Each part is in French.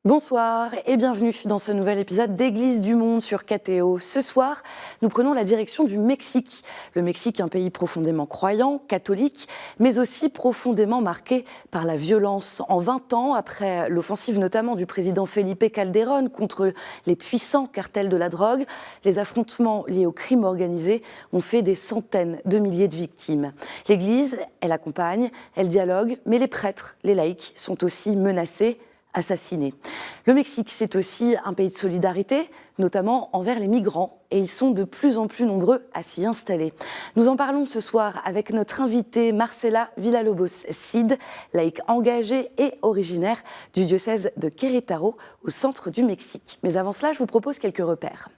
Bonsoir et bienvenue dans ce nouvel épisode d'Église du Monde sur KTO. Ce soir, nous prenons la direction du Mexique. Le Mexique, un pays profondément croyant, catholique, mais aussi profondément marqué par la violence. En 20 ans, après l'offensive notamment du président Felipe Calderón contre les puissants cartels de la drogue, les affrontements liés au crime organisé ont fait des centaines de milliers de victimes. L'Église, elle accompagne, elle dialogue, mais les prêtres, les laïcs sont aussi menacés, assassinés. Le Mexique, c'est aussi un pays de solidarité, notamment envers les migrants, et ils sont de plus en plus nombreux à s'y installer. Nous en parlons ce soir avec notre invitée Marcela Villalobos-Cid, laïque engagée et originaire du diocèse de Querétaro, au centre du Mexique. Mais avant cela, je vous propose quelques repères.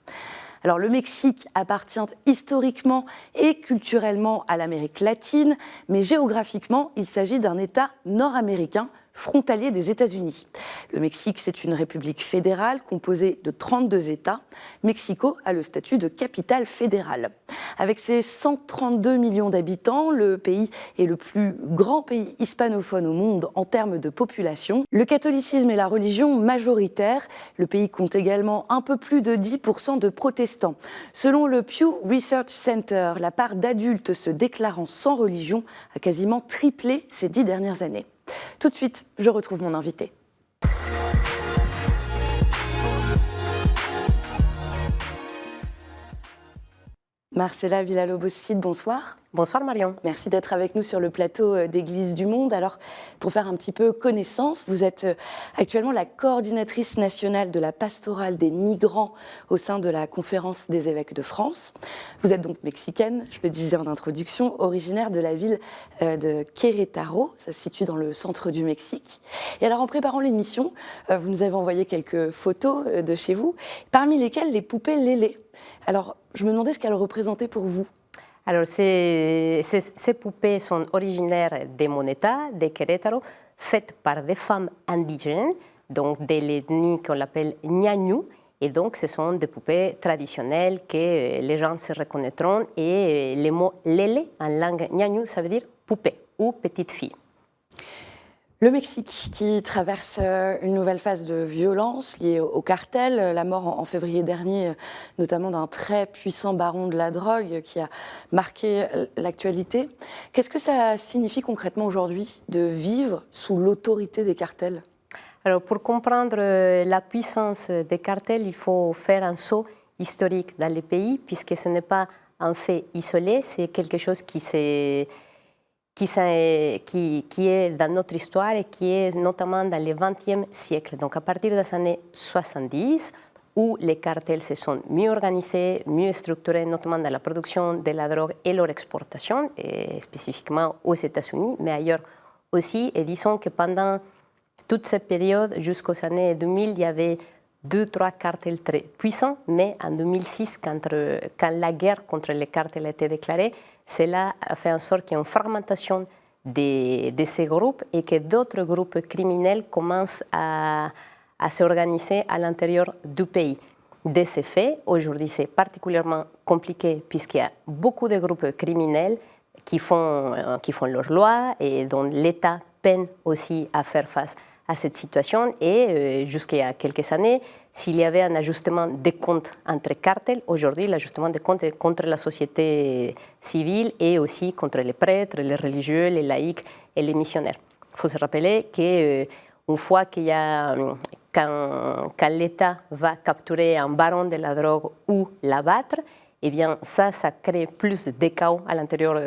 Alors, le Mexique appartient historiquement et culturellement à l'Amérique latine, mais géographiquement, il s'agit d'un État nord-américain frontalier des États-Unis. Le Mexique, c'est une république fédérale composée de 32 États. Mexico a le statut de capitale fédérale. Avec ses 132 millions d'habitants, le pays est le plus grand pays hispanophone au monde en termes de population. Le catholicisme est la religion majoritaire. Le pays compte également un peu plus de 10% de protestants. Selon le Pew Research Center, la part d'adultes se déclarant sans religion a quasiment triplé ces 10 dernières années. Tout de suite, je retrouve mon invité. Marcela Villalobos-Cid, bonsoir. Bonsoir Marion. Merci d'être avec nous sur le plateau d'Église du Monde. Alors, pour faire un petit peu connaissance, vous êtes actuellement la coordinatrice nationale de la pastorale des migrants au sein de la Conférence des évêques de France. Vous êtes donc mexicaine, je le disais en introduction, originaire de la ville de Querétaro, ça se situe dans le centre du Mexique. Et alors, en préparant l'émission, vous nous avez envoyé quelques photos de chez vous, parmi lesquelles les poupées Lélé. Alors, je me demandais ce qu'elles représentaient pour vous. Alors, ces poupées sont originaires de mon état, de Querétaro, faites par des femmes indigènes, donc de l'ethnie qu'on appelle ñañu. Et donc, ce sont des poupées traditionnelles que les gens se reconnaîtront. Et le mot lélé en langue ñañu, ça veut dire poupée ou petite fille. Le Mexique qui traverse une nouvelle phase de violence liée au cartel, la mort en février dernier notamment d'un très puissant baron de la drogue qui a marqué l'actualité. Qu'est-ce que ça signifie concrètement aujourd'hui de vivre sous l'autorité des cartels ? Alors pour comprendre la puissance des cartels, il faut faire un saut historique dans les pays puisque ce n'est pas un fait isolé, c'est quelque chose qui est dans notre histoire et qui est notamment dans le XXe siècle. Donc à partir des années 70, où les cartels se sont mieux organisés, mieux structurés, notamment dans la production de la drogue et leur exportation, et spécifiquement aux États-Unis, mais ailleurs aussi. Et disons que pendant toute cette période, jusqu'aux années 2000, il y avait 2-3 cartels très puissants, mais en 2006, quand la guerre contre les cartels a été déclarée, cela a fait en sorte qu'il y ait une fragmentation de ces groupes et que d'autres groupes criminels commencent à s'organiser à l'intérieur du pays. De ce fait, aujourd'hui, c'est particulièrement compliqué puisqu'il y a beaucoup de groupes criminels qui font leurs lois et dont l'État peine aussi à faire face à cette situation. Et jusqu'il y a quelques années, s'il y avait un ajustement des comptes entre cartels, aujourd'hui, l'ajustement des comptes est contre la société civile et aussi contre les prêtres, les religieux, les laïcs et les missionnaires. Il faut se rappeler qu'une fois quand l'État va capturer un baron de la drogue ou l'abattre, eh bien ça crée plus de chaos à l'intérieur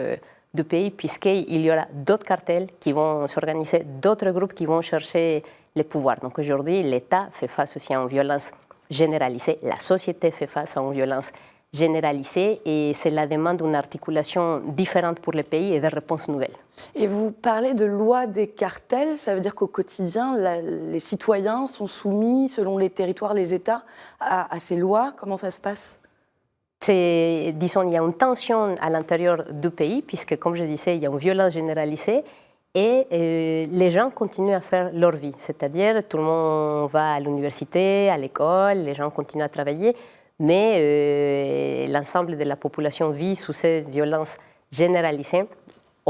du pays, puisqu'il y aura d'autres cartels qui vont s'organiser, d'autres groupes qui vont chercher le pouvoir. Donc aujourd'hui, l'État fait face aussi à une violence généralisée, la société fait face à une violence généralisée, et cela demande une articulation différente pour les pays et des réponses nouvelles. Et vous parlez de loi des cartels, ça veut dire qu'au quotidien, les citoyens sont soumis, selon les territoires, les États, à ces lois. Comment ça se passe ? Disons, il y a une tension à l'intérieur du pays, puisque, comme je disais, il y a une violence généralisée et les gens continuent à faire leur vie. C'est-à-dire, tout le monde va à l'université, à l'école, les gens continuent à travailler, mais l'ensemble de la population vit sous cette violence généralisée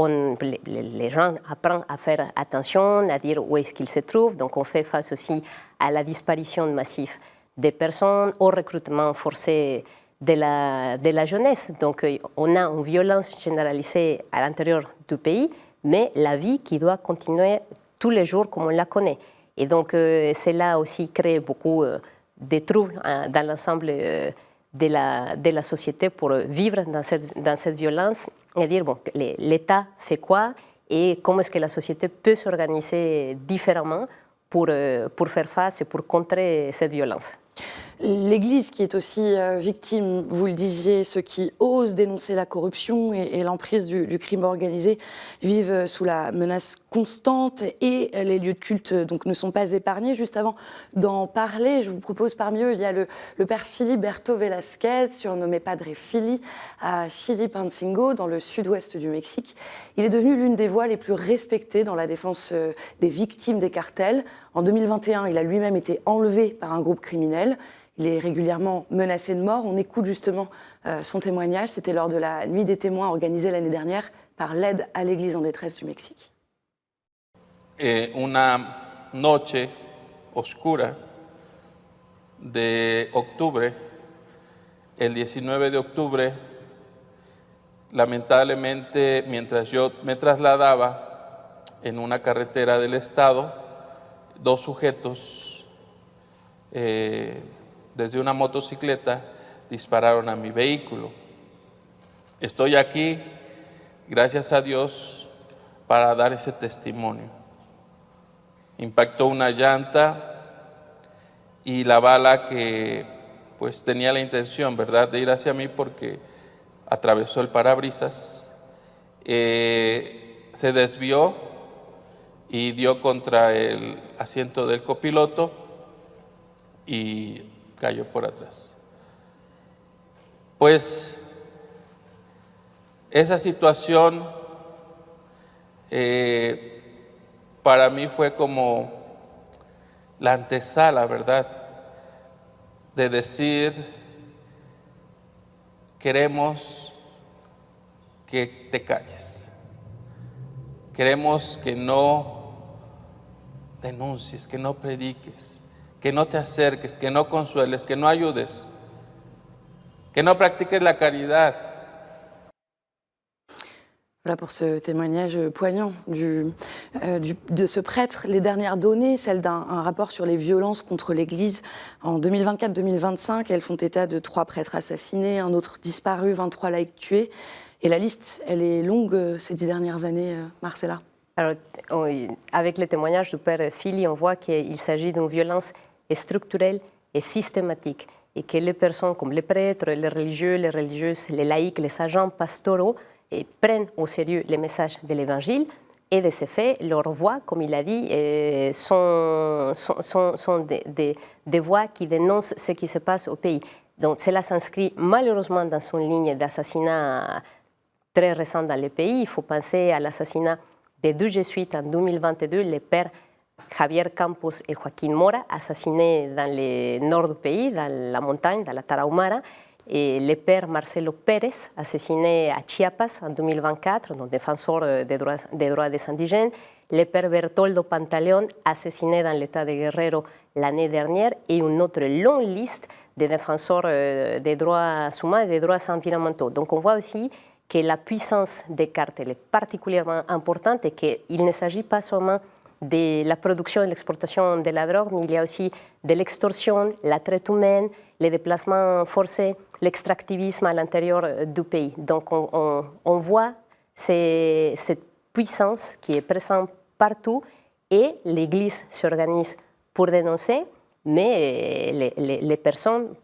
les gens apprennent à faire attention, à dire où est-ce qu'ils se trouvent. Donc on fait face aussi à la disparition massive des personnes, au recrutement forcé de la jeunesse. Donc on a une violence généralisée à l'intérieur du pays, mais la vie qui doit continuer tous les jours comme on la connaît. Et donc cela aussi crée beaucoup de troubles dans l'ensemble de la société pour vivre dans cette violence et dire, bon, l'État fait quoi et comment est-ce que la société peut s'organiser différemment pour faire face et pour contrer cette violence. L'Église qui est aussi victime, vous le disiez, ceux qui osent dénoncer la corruption et l'emprise du crime organisé vivent sous la menace constante et les lieux de culte donc, ne sont pas épargnés. Juste avant d'en parler, je vous propose parmi eux, il y a le père Filiberto Velasquez, surnommé Padre Fili, à Chilpancingo, dans le sud-ouest du Mexique. Il est devenu l'une des voix les plus respectées dans la défense des victimes des cartels. En 2021, il a lui-même été enlevé par un groupe criminel. Il est régulièrement menacé de mort. On écoute justement son témoignage. C'était lors de la Nuit des témoins organisée l'année dernière par l'Aide à l'Église en détresse du Mexique. Una noche oscura de octubre, el 19 de octubre, lamentablemente, mientras yo me trasladaba en una carretera del estado, dos sujetos desde una motocicleta dispararon a mi vehículo. Estoy aquí, gracias a Dios, para dar ese testimonio. Impactó una llanta y la bala que pues tenía la intención, ¿verdad?, de ir hacia mí porque atravesó el parabrisas, se desvió y dio contra el asiento del copiloto y cayó por atrás. Pues esa situación para mí fue como la antesala, ¿verdad?, de decir, queremos que te calles, queremos que no denuncies, que no prediques, que no te acerques, que no consueles, que no ayudes, que no pratiques la caridad. Voilà pour ce témoignage poignant de ce prêtre. Les dernières données, celles d'un rapport sur les violences contre l'Église en 2024-2025, elles font état de 3 prêtres assassinés, un autre disparu, 23 laïcs tués. Et la liste, elle est longue ces 10 dernières années, Marcella. Alors, avec les témoignages du père Fili, on voit qu'il s'agit d'une violence structurelle et systématique et que les personnes comme les prêtres, les religieux, les religieuses, les laïcs, les agents pastoraux prennent au sérieux les messages de l'Évangile et de ce fait, leurs voix, comme il a dit, sont des voix qui dénoncent ce qui se passe au pays. Donc cela s'inscrit malheureusement dans une ligne d'assassinat très récent dans le pays. Il faut penser à l'assassinat des 2 jésuites en 2022, les pères Javier Campos et Joaquín Mora, assassinés dans le nord du pays, dans la montagne, dans la Tarahumara, et le père Marcelo Pérez, assassiné à Chiapas en 2024, donc défenseur des droits des indigènes, le père Bertoldo Pantaleón, assassiné dans l'état de Guerrero l'année dernière, et une autre longue liste de défenseurs des droits humains et des droits environnementaux. Donc on voit aussi que la puissance des cartels est particulièrement importante et qu'il ne s'agit pas seulement de la production et l'exportation de la drogue, mais il y a aussi de l'extorsion, la traite humaine, les déplacements forcés, l'extractivisme à l'intérieur du pays. Donc on voit cette puissance qui est présente partout et l'Église s'organise pour dénoncer, mais les personnes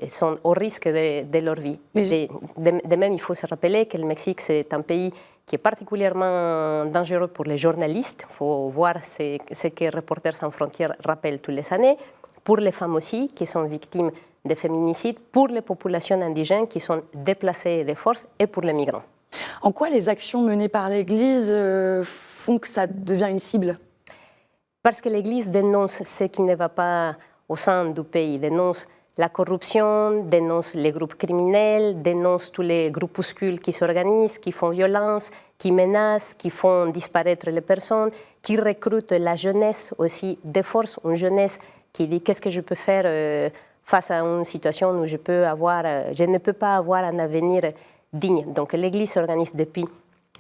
sont au risque de leur vie. De même, il faut se rappeler que le Mexique, c'est un pays qui est particulièrement dangereux pour les journalistes. Il faut voir ce que Reporters sans frontières rappelle toutes les années, pour les femmes aussi, qui sont victimes de féminicides, pour les populations indigènes qui sont déplacées de force et pour les migrants. En quoi les actions menées par l'Église font que ça devient une cible ? Parce que l'Église dénonce ce qui ne va pas au sein du pays, dénonce la corruption, dénonce les groupes criminels, dénonce tous les groupuscules qui s'organisent, qui font violence, qui menacent, qui font disparaître les personnes, qui recrutent la jeunesse aussi, déforce une jeunesse qui dit qu'est-ce que je peux faire face à une situation où je ne peux pas avoir un avenir digne. Donc l'Église s'organise depuis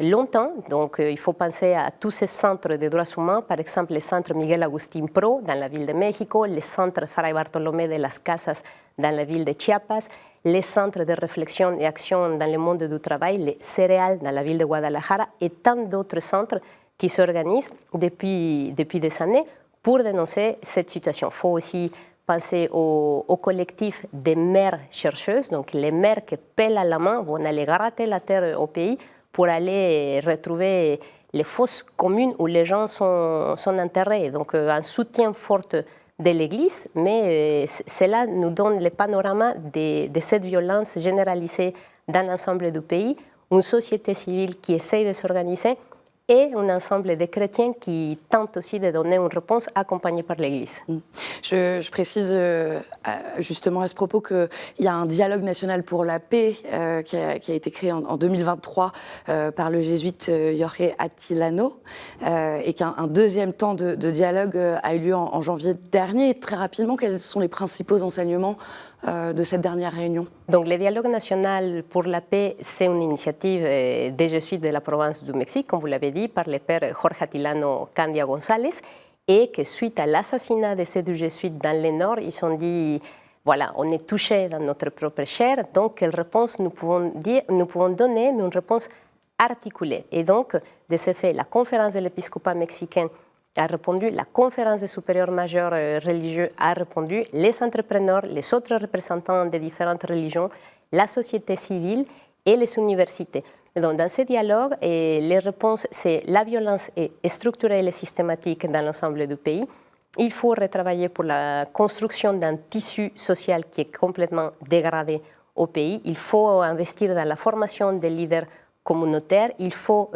longtemps, donc il faut penser à tous ces centres de droits humains, par exemple le centre Miguel Agustín Pro dans la ville de Mexico, le centre Fray Bartolomé de las Casas dans la ville de Chiapas, les centres de réflexion et action dans le monde du travail, les céréales dans la ville de Guadalajara et tant d'autres centres qui s'organisent depuis des années pour dénoncer cette situation. Il faut aussi penser au collectif des mères chercheuses, donc les mères qui pellent à la main vont aller gratter la terre au pays pour aller retrouver les fosses communes où les gens sont enterrés. Donc un soutien fort de l'Église, mais cela nous donne le panorama de cette violence généralisée dans l'ensemble du pays, une société civile qui essaye de s'organiser et un ensemble de chrétiens qui tentent aussi de donner une réponse accompagnée par l'Église. Je précise justement à ce propos qu'il y a un dialogue national pour la paix qui a été créé en 2023 par le jésuite Jorge Attilano et qu'un deuxième temps de dialogue a eu lieu en janvier dernier. Et très rapidement, quels sont les principaux enseignements de cette dernière réunion? Donc, le dialogue national pour la paix, c'est une initiative des jésuites de la province du Mexique, comme vous l'avez dit, par le père Jorge Attilano Candia González, et que suite à l'assassinat de ces deux jésuites dans le Nord, ils ont dit, voilà, on est touché dans notre propre chair, donc quelle réponse nous pouvons donner, mais une réponse articulée. Et donc, de ce fait, la conférence de l'épiscopat mexicain a répondu, la conférence des supérieurs majeurs religieux a répondu, les entrepreneurs, les autres représentants des différentes religions, la société civile et les universités. Donc, dans ce dialogue, les réponses, c'est la violence est structurelle et systématique dans l'ensemble du pays. Il faut retravailler pour la construction d'un tissu social qui est complètement dégradé au pays. Il faut investir dans la formation des leaders communautaires. Il faut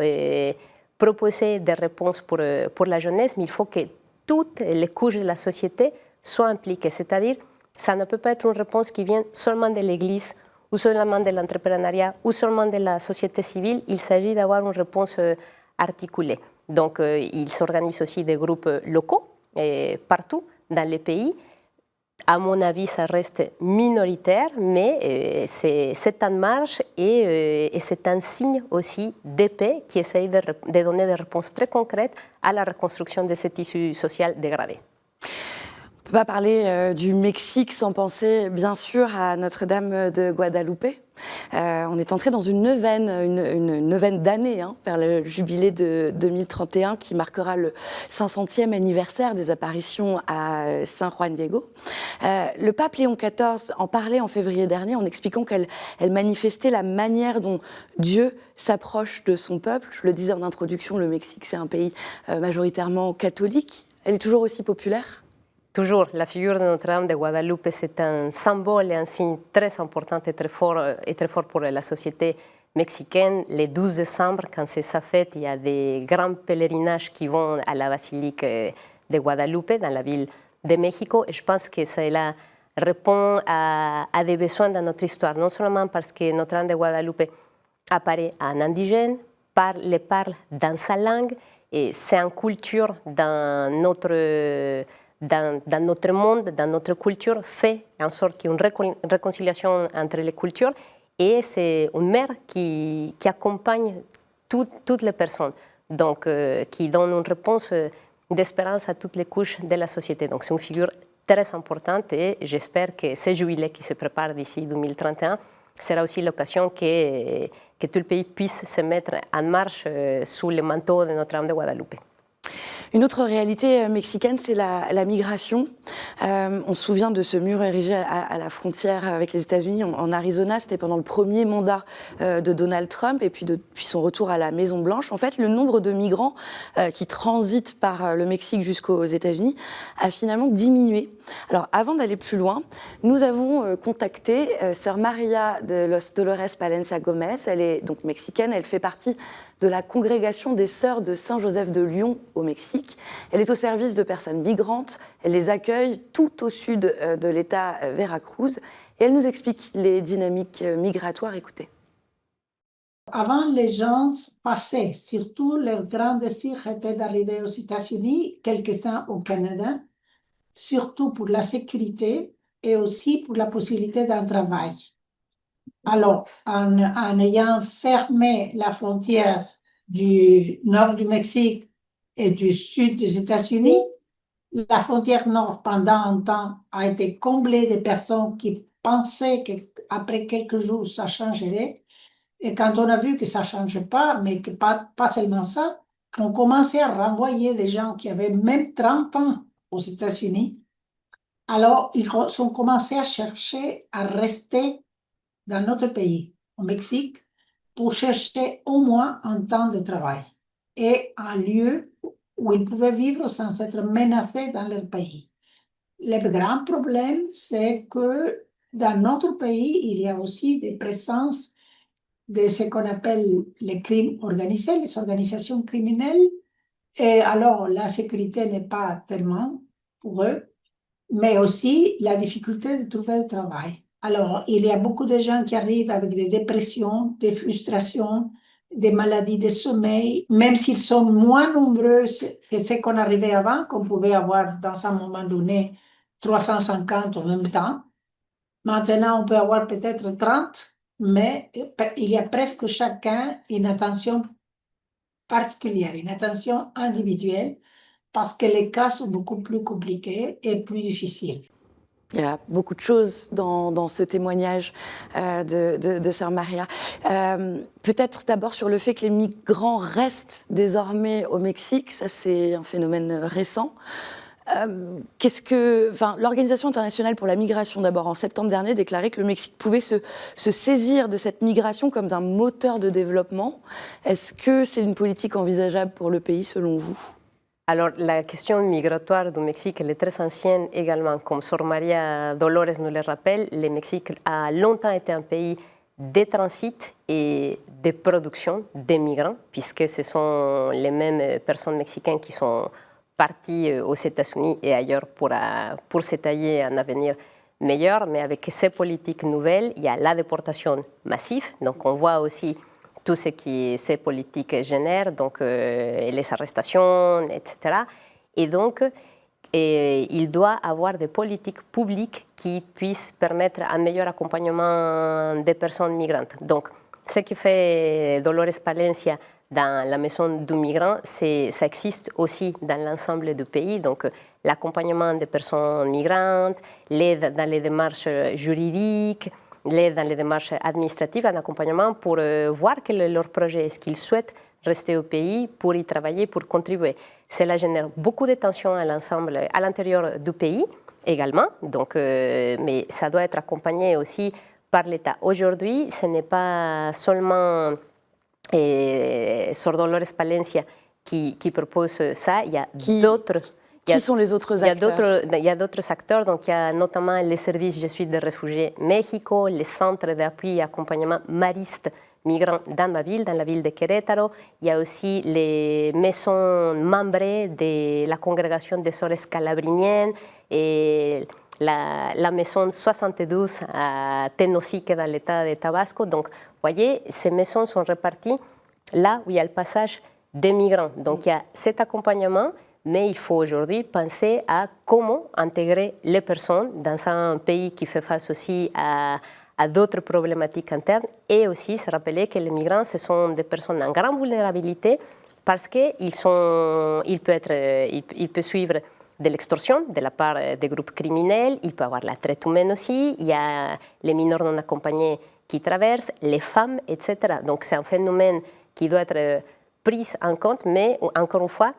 proposer des réponses pour la jeunesse, mais il faut que toutes les couches de la société soient impliquées. C'est-à-dire, ça ne peut pas être une réponse qui vient seulement de l'Église ou seulement de l'entrepreneuriat ou seulement de la société civile. Il s'agit d'avoir une réponse articulée. Donc, il s'organise aussi des groupes locaux partout dans les pays. À mon avis, ça reste minoritaire, mais c'est en marche et c'est un signe aussi de paix qui essaye de donner des réponses très concrètes à la reconstruction de ce tissu social dégradé. On ne peut pas parler du Mexique sans penser, bien sûr, à Notre-Dame de Guadalupe. On est entré dans une neuvaine d'années vers le jubilé de 2031 qui marquera le 500e anniversaire des apparitions à San Juan Diego. Le pape Léon XIV en parlait en février dernier en expliquant qu'elle manifestait la manière dont Dieu s'approche de son peuple. Je le disais en introduction, le Mexique, c'est un pays majoritairement catholique. Elle est toujours aussi populaire ? Toujours, la figure de Notre-Dame de Guadalupe, c'est un symbole et un signe très important et très fort pour la société mexicaine. Le 12 décembre, quand c'est sa fête, il y a des grands pèlerinages qui vont à la basilique de Guadalupe, dans la ville de Mexico. Et je pense que cela répond à des besoins dans notre histoire, non seulement parce que Notre-Dame de Guadalupe apparaît à un indigène, parle dans sa langue, et c'est une culture dans notre monde, dans notre culture, fait en sorte qu'il y ait une réconciliation entre les cultures et c'est une mère qui accompagne toutes les personnes, donc qui donne une réponse d'espérance à toutes les couches de la société. Donc c'est une figure très importante et j'espère que ce jubilé qui se prépare d'ici 2031 sera aussi l'occasion que tout le pays puisse se mettre en marche sous le manteau de Notre-Dame de Guadalupe. Une autre réalité mexicaine, c'est la migration. On se souvient de ce mur érigé à la frontière avec les États-Unis en Arizona. C'était pendant le premier mandat de Donald Trump et puis depuis son retour à la Maison-Blanche. En fait, le nombre de migrants qui transitent par le Mexique jusqu'aux États-Unis a finalement diminué. Alors, avant d'aller plus loin, nous avons contacté Sœur Maria de Los Dolores Palencia Gomez. Elle est donc mexicaine. Elle fait partie de la congrégation des Sœurs de Saint-Joseph de Lyon au Mexique. Elle est au service de personnes migrantes, elle les accueille tout au sud de l'État Veracruz et elle nous explique les dynamiques migratoires. Écoutez. Avant, les gens passaient, surtout leur grand désir était d'arriver aux États-Unis, quelques-uns au Canada, surtout pour la sécurité et aussi pour la possibilité d'un travail. Alors, en ayant fermé la frontière du nord du Mexique et du sud des États-Unis, la frontière nord, pendant un temps, a été comblée de personnes qui pensaient qu'après quelques jours, ça changerait. Et quand on a vu que ça ne changeait pas, mais que pas seulement ça, on commençait à renvoyer des gens qui avaient même 30 ans aux États-Unis. Alors, ils ont commencé à chercher à rester dans notre pays, au Mexique, pour chercher au moins un temps de travail et un lieu où ils pouvaient vivre sans être menacés dans leur pays. Le grand problème, c'est que dans notre pays, il y a aussi des présences de ce qu'on appelle les crimes organisés, les organisations criminelles. Et alors, la sécurité n'est pas tellement pour eux, mais aussi la difficulté de trouver du travail. Alors, il y a beaucoup de gens qui arrivent avec des dépressions, des frustrations, des maladies de sommeil, même s'ils sont moins nombreux que ce qu'on arrivait avant, qu'on pouvait avoir dans un moment donné 350 en même temps. Maintenant, on peut avoir peut-être 30, mais il y a presque chacun une attention particulière, une attention individuelle, parce que les cas sont beaucoup plus compliqués et plus difficiles. Il y a beaucoup de choses dans ce témoignage de Sœur Maria. Peut-être d'abord sur le fait que les migrants restent désormais au Mexique, ça c'est un phénomène récent. L'Organisation internationale pour la migration, d'abord en septembre dernier, déclarait que le Mexique pouvait se saisir de cette migration comme d'un moteur de développement. Est-ce que c'est une politique envisageable pour le pays selon vous ? Alors, la question migratoire du Mexique, elle est très ancienne également. Comme Sœur Maria Dolores nous le rappelle, le Mexique a longtemps été un pays de transit et de production des migrants, puisque ce sont les mêmes personnes mexicaines qui sont parties aux États-Unis et ailleurs pour s'étayer un avenir meilleur. Mais avec ces politiques nouvelles, il y a la déportation massive. Donc, on voit aussi tout ce que ces politiques génèrent, donc les arrestations, etc. Et donc, il doit avoir des politiques publiques qui puissent permettre un meilleur accompagnement des personnes migrantes. Donc, ce que fait Dolores Palencia dans la maison du migrant, ça existe aussi dans l'ensemble du pays. Donc, l'accompagnement des personnes migrantes, l'aide dans les démarches juridiques, l'aide dans les démarches administratives, un accompagnement pour voir quel est leur projet, est-ce qu'ils souhaitent rester au pays pour y travailler, pour contribuer. Cela génère beaucoup de tensions à l'intérieur du pays également, donc, mais ça doit être accompagné aussi par l'État. Aujourd'hui, ce n'est pas seulement Sor Dolores Palencia qui propose ça, il y a d'autres. Qui sont les autres acteurs? Il y a d'autres acteurs, donc il y a notamment les services Je suis des réfugiés Mexico, les centres d'appui et accompagnement maristes migrants dans ma ville, dans la ville de Querétaro. Il y a aussi les maisons membrées de la congrégation des Sœurs Calabriniennes et la maison 72 à Tenosique dans l'état de Tabasco. Donc, vous voyez, ces maisons sont réparties là où il y a le passage des migrants. Donc, il y a cet accompagnement. Mais il faut aujourd'hui penser à comment intégrer les personnes dans un pays qui fait face aussi à d'autres problématiques internes et aussi se rappeler que les migrants, ce sont des personnes en grande vulnérabilité parce qu'ils peuvent suivre de l'extorsion de la part des groupes criminels, il peut y avoir la traite humaine aussi, il y a les mineurs non accompagnés qui traversent, les femmes, etc. Donc c'est un phénomène qui doit être pris en compte, mais encore une fois,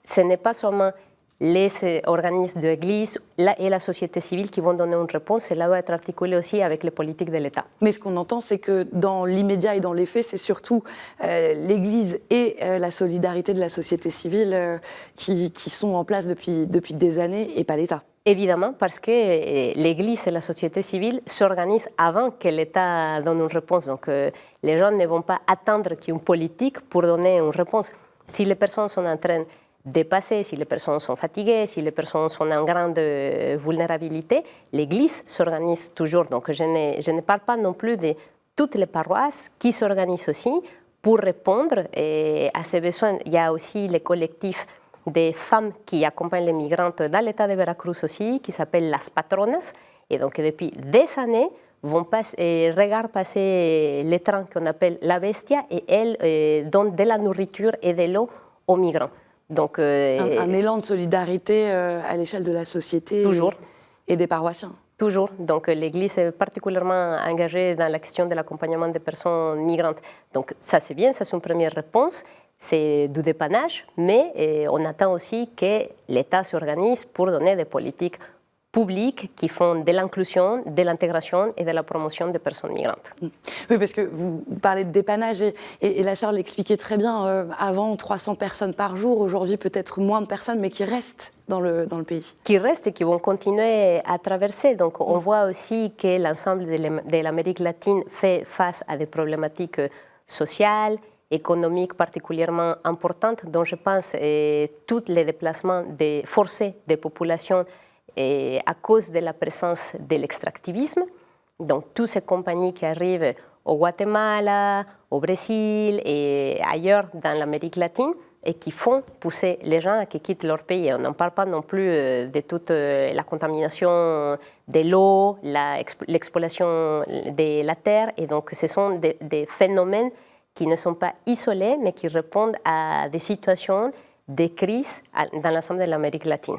ce n'est pas seulement les organismes de l'Église et la société civile qui vont donner une réponse, cela doit être articulé aussi avec les politiques de l'État. Mais ce qu'on entend, c'est que dans l'immédiat et dans les faits, c'est surtout l'Église et la solidarité de la société civile qui sont en place depuis des années et pas l'État. Évidemment, parce que l'Église et la société civile s'organisent avant que l'État donne une réponse. Donc, les gens ne vont pas attendre qu'il y ait une politique pour donner une réponse. Si les personnes sont en train de passer, si les personnes sont fatiguées, si les personnes sont en grande vulnérabilité, l'Église s'organise toujours. Donc, je ne parle pas non plus de toutes les paroisses qui s'organisent aussi pour répondre à ces besoins. Il y a aussi les collectifs des femmes qui accompagnent les migrantes dans l'État de Veracruz aussi, qui s'appellent Las Patronas, et donc depuis des années, regardent passer les trains qu'on appelle la Bestia, et elles donnent de la nourriture et de l'eau aux migrants. Donc, un élan de solidarité à l'échelle de la société toujours. Et des paroissiens. Toujours. Donc l'Église est particulièrement engagée dans la question de l'accompagnement des personnes migrantes. Donc ça c'est bien, ça c'est une première réponse. C'est du dépannage, mais on attend aussi que l'État s'organise pour donner des politiques publiques qui font de l'inclusion, de l'intégration et de la promotion des personnes migrantes. Oui, parce que vous parlez de dépannage et la sœur l'expliquait très bien, avant 300 personnes par jour, aujourd'hui peut-être moins de personnes, mais qui restent dans le pays. Qui restent et qui vont continuer à traverser. Donc on voit aussi que l'ensemble de l'Amérique latine fait face à des problématiques sociales, économiques particulièrement importantes, dont je pense tous les déplacements forcés des populations et à cause de la présence de l'extractivisme. Donc, toutes ces compagnies qui arrivent au Guatemala, au Brésil et ailleurs dans l'Amérique latine et qui font pousser les gens à qui quittent leur pays. On n'en parle pas non plus de toute la contamination de l'eau, l'exploitation de la terre. Et donc, ce sont des phénomènes qui ne sont pas isolés, mais qui répondent à des situations, des crises dans l'ensemble de l'Amérique latine.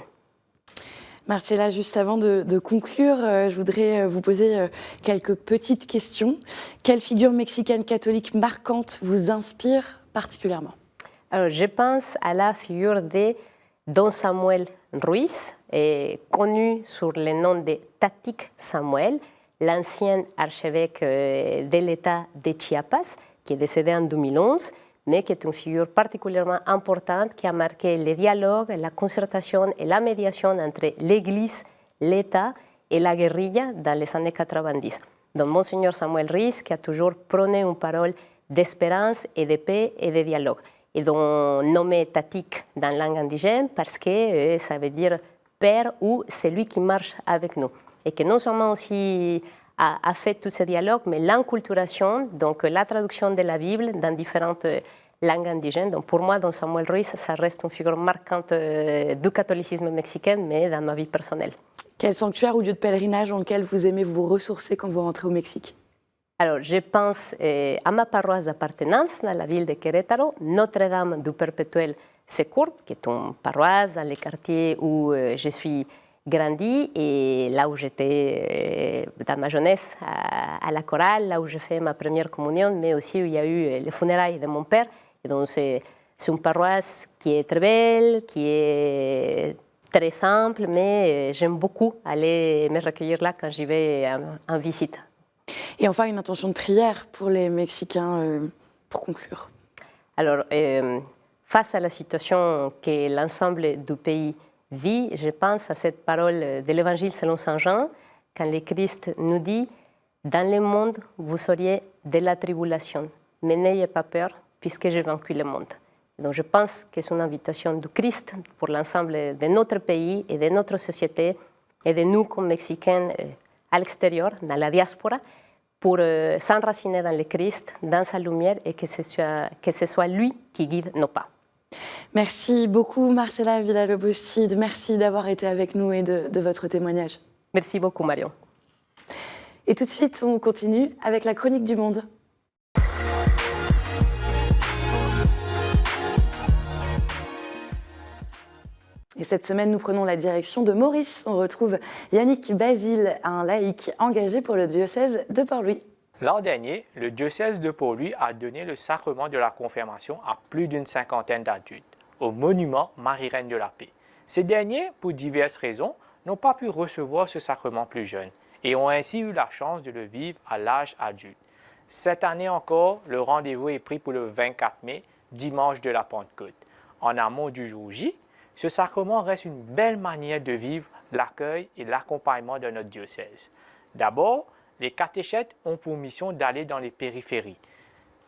Marcela, juste avant de conclure, je voudrais vous poser quelques petites questions. Quelle figure mexicaine catholique marquante vous inspire particulièrement? Alors, je pense à la figure de Don Samuel Ruiz, connu sous le nom de Tatic Samuel, l'ancien archevêque de l'État de Chiapas, qui est décédé en 2011, mais qui est une figure particulièrement importante qui a marqué le dialogue, la concertation et la médiation entre l'Église, l'État et la guérilla dans les années 90. Donc, Monseigneur Samuel Ruiz, qui a toujours prôné une parole d'espérance et de paix et de dialogue, et dont nommé Tatic dans la langue indigène parce que ça veut dire père ou celui qui marche avec nous. Et que non seulement aussi a fait tous ces dialogues, mais l'enculturation, donc la traduction de la Bible dans différentes langues indigènes. Donc pour moi, Don Samuel Ruiz, ça reste une figure marquante du catholicisme mexicain, mais dans ma vie personnelle. Quel sanctuaire ou lieu de pèlerinage dans lequel vous aimez vous ressourcer quand vous rentrez au Mexique? Alors, je pense à ma paroisse d'appartenance dans la ville de Querétaro, Notre-Dame du Perpétuel Secours, qui est une paroisse dans le quartier où je suis grandi et là où j'étais dans ma jeunesse à la chorale, là où j'ai fait ma première communion, mais aussi où il y a eu les funérailles de mon père. Et donc c'est une paroisse qui est très belle, qui est très simple, mais j'aime beaucoup aller me recueillir là quand j'y vais en visite. Et enfin, une intention de prière pour les Mexicains, pour conclure. Alors, face à la situation que l'ensemble du pays vit, je pense à cette parole de l'Évangile selon Saint Jean, quand le Christ nous dit « Dans le monde, vous auriez de la tribulation, mais n'ayez pas peur, puisque j'ai vaincu le monde. » Donc je pense que c'est une invitation du Christ pour l'ensemble de notre pays et de notre société et de nous comme Mexicains à l'extérieur, dans la diaspora, pour s'enraciner dans le Christ, dans sa lumière et que ce soit lui qui guide nos pas. Merci beaucoup Marcela Villalobos-Cid, merci d'avoir été avec nous et de votre témoignage. Merci beaucoup Marion. Et tout de suite, on continue avec la chronique du monde. Et cette semaine, nous prenons la direction de Maurice. On retrouve Yannick Basile, un laïc engagé pour le diocèse de Port-Louis. L'an dernier, le diocèse de Port-Louis a donné le sacrement de la confirmation à plus d'une cinquantaine d'adultes, au monument Marie-Reine de la Paix. Ces derniers, pour diverses raisons, n'ont pas pu recevoir ce sacrement plus jeune et ont ainsi eu la chance de le vivre à l'âge adulte. Cette année encore, le rendez-vous est pris pour le 24 mai, dimanche de la Pentecôte. En amont du jour J, ce sacrement reste une belle manière de vivre l'accueil et l'accompagnement de notre diocèse. D'abord, les catéchètes ont pour mission d'aller dans les périphéries,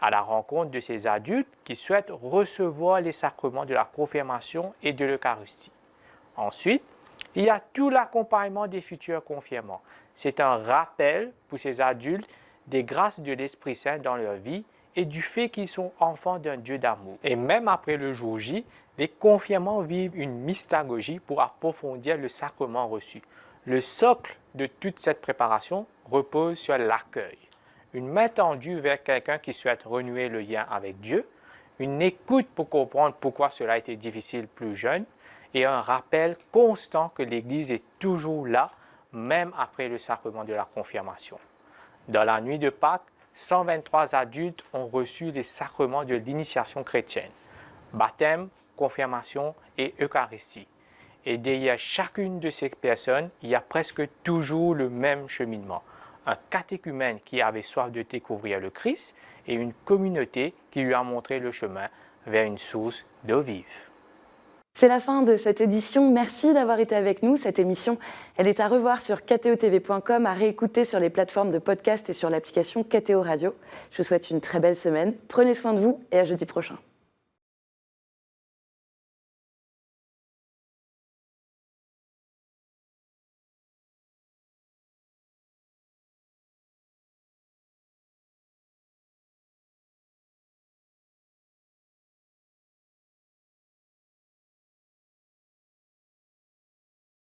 à la rencontre de ces adultes qui souhaitent recevoir les sacrements de la confirmation et de l'Eucharistie. Ensuite, il y a tout l'accompagnement des futurs confirmants. C'est un rappel pour ces adultes des grâces de l'Esprit Saint dans leur vie et du fait qu'ils sont enfants d'un Dieu d'amour. Et même après le jour J, les confirmants vivent une mystagogie pour approfondir le sacrement reçu. Le socle de toute cette préparation repose sur l'accueil. Une main tendue vers quelqu'un qui souhaite renouer le lien avec Dieu, une écoute pour comprendre pourquoi cela a été difficile plus jeune, et un rappel constant que l'Église est toujours là, même après le sacrement de la confirmation. Dans la nuit de Pâques, 123 adultes ont reçu les sacrements de l'initiation chrétienne, baptême, confirmation et Eucharistie. Et derrière chacune de ces personnes, il y a presque toujours le même cheminement. Un catéchumène qui avait soif de découvrir le Christ et une communauté qui lui a montré le chemin vers une source d'eau vive. C'est la fin de cette édition. Merci d'avoir été avec nous. Cette émission, elle est à revoir sur kteotv.com, à réécouter sur les plateformes de podcast et sur l'application KTO Radio. Je vous souhaite une très belle semaine. Prenez soin de vous et à jeudi prochain.